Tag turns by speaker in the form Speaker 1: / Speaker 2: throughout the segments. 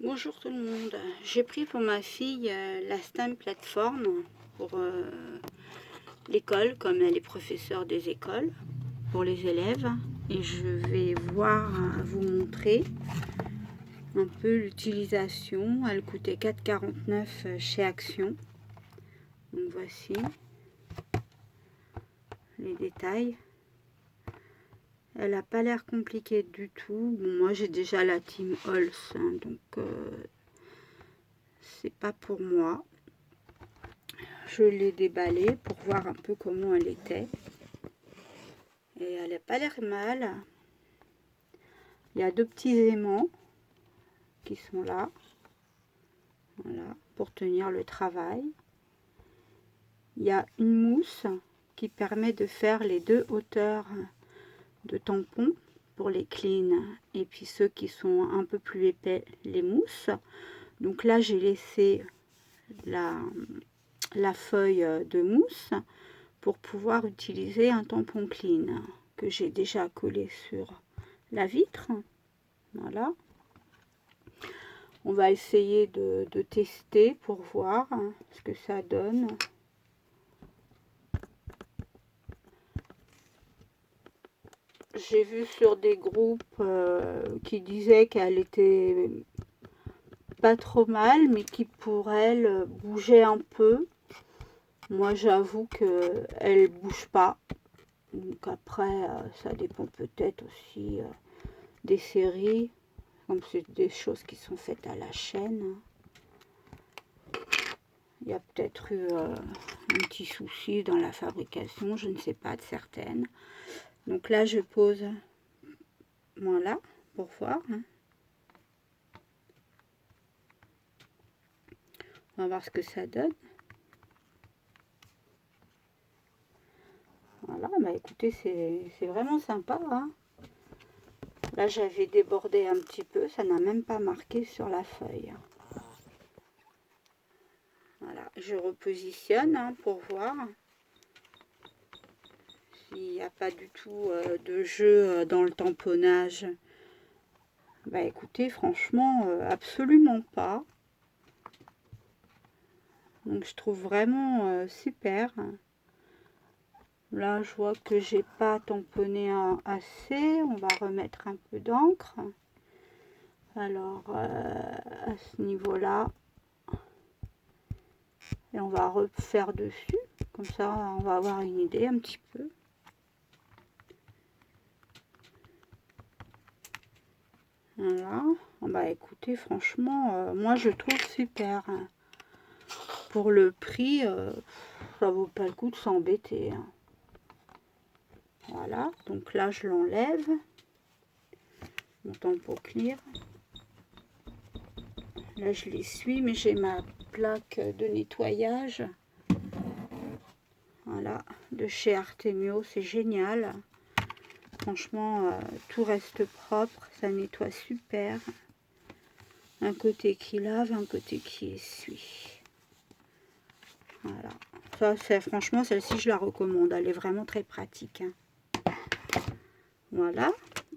Speaker 1: Bonjour tout le monde. J'ai pris pour ma fille la STEM plateforme pour l'école, comme elle est professeure des écoles, pour les élèves. Et je vais vous montrer un peu l'utilisation. Elle coûtait 4,49 € chez Action. Donc voici les détails. Elle n'a pas l'air compliquée du tout. Bon, moi j'ai déjà la Team Halls, hein, donc c'est pas pour moi. Je l'ai déballée pour voir un peu comment elle était. Et elle n'a pas l'air mal. Il y a deux petits aimants qui sont là. Voilà, pour tenir le travail. Il y a une mousse qui permet de faire les deux hauteurs de tampons pour les clean et puis ceux qui sont un peu plus épais, les mousses. Donc là, j'ai laissé la feuille de mousse pour pouvoir utiliser un tampon clean que j'ai déjà collé sur la vitre. Voilà. On va essayer de tester pour voir ce que ça donne. J'ai vu sur des groupes qui disaient qu'elle était pas trop mal, mais qui pour elle bougeait un peu. Moi j'avoue qu'elle bouge pas. Donc après, ça dépend peut-être aussi des séries, comme c'est des choses qui sont faites à la chaîne. Il y a peut-être eu un petit souci dans la fabrication, je ne sais pas, de certaines. Donc là, je pose, voilà, pour voir. On va voir ce que ça donne. Voilà, bah écoutez, c'est vraiment sympa, hein. Là, j'avais débordé un petit peu, ça n'a même pas marqué sur la feuille. Voilà, je repositionne pour voir s'il n'y a pas du tout de jeu dans le tamponnage. Bah écoutez, franchement, absolument pas. Donc je trouve vraiment super. Là, je vois que j'ai pas tamponné assez. On va remettre un peu d'encre. Alors, à ce niveau-là, et on va refaire dessus. Comme ça, on va avoir une idée un petit peu. Voilà. Bah écoutez, franchement, moi je trouve super. Pour le prix, ça vaut pas le coup de s'embêter. Voilà, donc là je l'enlève. Mon tampon clear. Là je l'essuie, mais j'ai ma plaque de nettoyage. Voilà, de chez Artemio, c'est génial. Franchement, tout reste propre, ça nettoie super. Un côté qui lave, un côté qui essuie. Voilà, ça c'est franchement, celle-ci je la recommande, elle est vraiment très pratique. Voilà,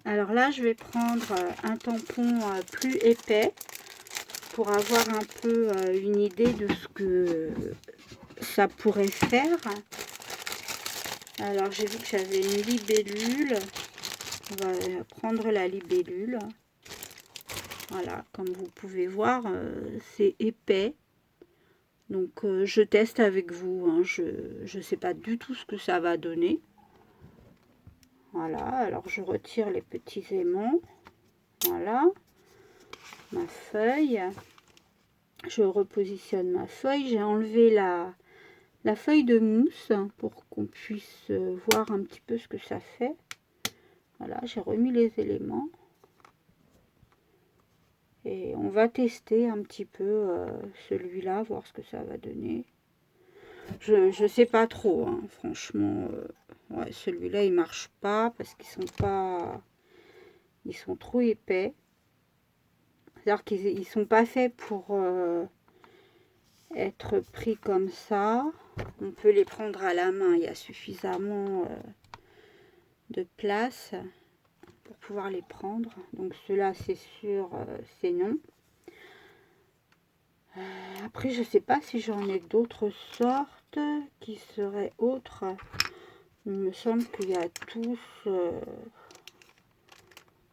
Speaker 1: alors là je vais prendre un tampon plus épais pour avoir un peu une idée de ce que ça pourrait faire. Alors j'ai vu que j'avais une libellule. On va prendre la libellule. Voilà, comme vous pouvez voir, c'est épais. Donc je teste avec vous, hein. Je ne sais pas du tout ce que ça va donner. Voilà, alors je retire les petits aimants. Voilà, ma feuille. Je repositionne ma feuille. J'ai enlevé la feuille de mousse pour qu'on puisse voir un petit peu ce que ça fait. Voilà, j'ai remis les éléments. Et on va tester un petit peu celui-là, voir ce que ça va donner. Je sais pas trop, hein, franchement. Ouais, celui-là, il marche pas parce qu'ils sont pas... Ils sont trop épais. C'est-à-dire qu'ils sont pas faits pour être pris comme ça. On peut les prendre à la main. Il y a suffisamment de place pour pouvoir les prendre. Donc ceux-là, c'est sûr, c'est non. Après, je sais pas si j'en ai d'autres sortes qui seraient autres. Il me semble qu'il y a tous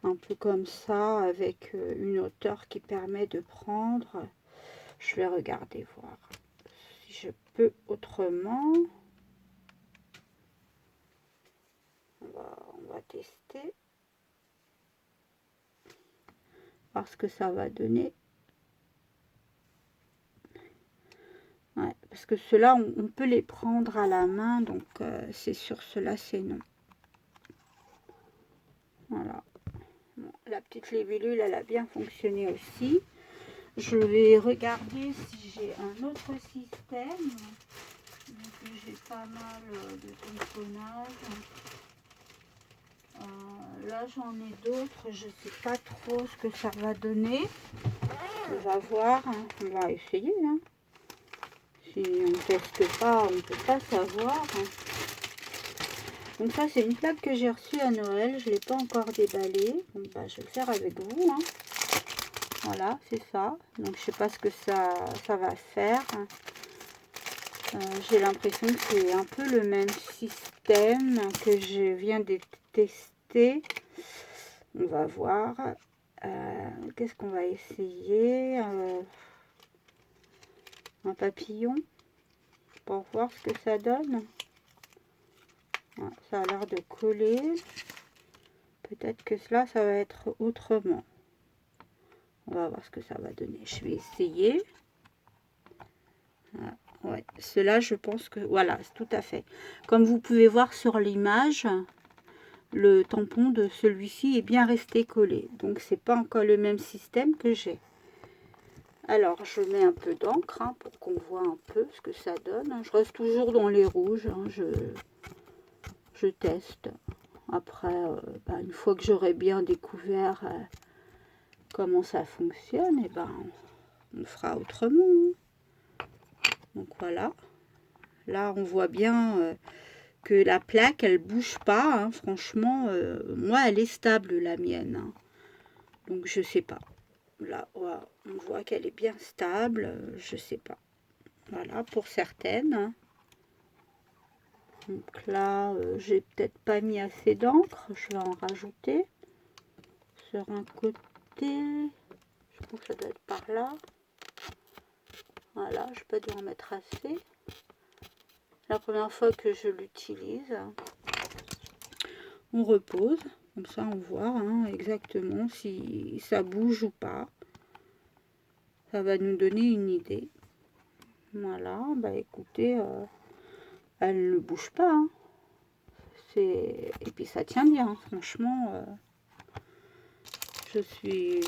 Speaker 1: un peu comme ça, avec une hauteur qui permet de prendre. Je vais regarder, voir si je peux autrement. On va tester. Voir ce que ça va donner. Ouais, parce que ceux-là, on peut les prendre à la main, donc c'est sur cela, c'est non. Voilà. Bon, la petite libellule, elle a bien fonctionné aussi. Je vais regarder si j'ai un autre système. J'ai pas mal de tamponnage. Là, j'en ai d'autres. Je sais pas trop ce que ça va donner. On va voir. Hein. On va essayer. Hein. Si on ne teste pas, on ne peut pas savoir. Donc ça, c'est une plaque que j'ai reçue à Noël. Je ne l'ai pas encore déballée. Donc bah, je vais le faire avec vous. Hein. Voilà, c'est ça. Donc je sais pas ce que ça va faire. J'ai l'impression que c'est un peu le même système que je viens de tester. On va voir. Qu'est-ce qu'on va essayer? Un papillon pour voir ce que ça donne. Ouais, ça a l'air de coller. Peut-être que cela, ça va être autrement. On va voir ce que ça va donner. Je vais essayer. Voilà. Ouais, cela, je pense que... Voilà, tout à fait. Comme vous pouvez voir sur l'image, le tampon de celui-ci est bien resté collé. Donc, c'est pas encore le même système que j'ai. Alors, je mets un peu d'encre hein, pour qu'on voit un peu ce que ça donne. Je reste toujours dans les rouges. Hein, je teste. Après, une fois que j'aurai bien découvert comment ça fonctionne, et on fera autrement. Hein. Donc voilà. Là, on voit bien que la plaque, elle bouge pas. Hein. Franchement, moi, elle est stable, la mienne. Hein. Donc, je sais pas. Là, voilà, on voit qu'elle est bien stable. Je sais pas. Voilà, pour certaines. Hein. Donc là, j'ai peut-être pas mis assez d'encre. Je vais en rajouter. Sur un côté. Je pense que ça doit être par là. Voilà, je peux dû en mettre assez. La première fois que je l'utilise. On repose. Comme ça, on voit hein, exactement si ça bouge ou pas. Ça va nous donner une idée. Voilà, écoutez, elle ne bouge pas. Hein. Et puis ça tient bien, franchement. Je suis...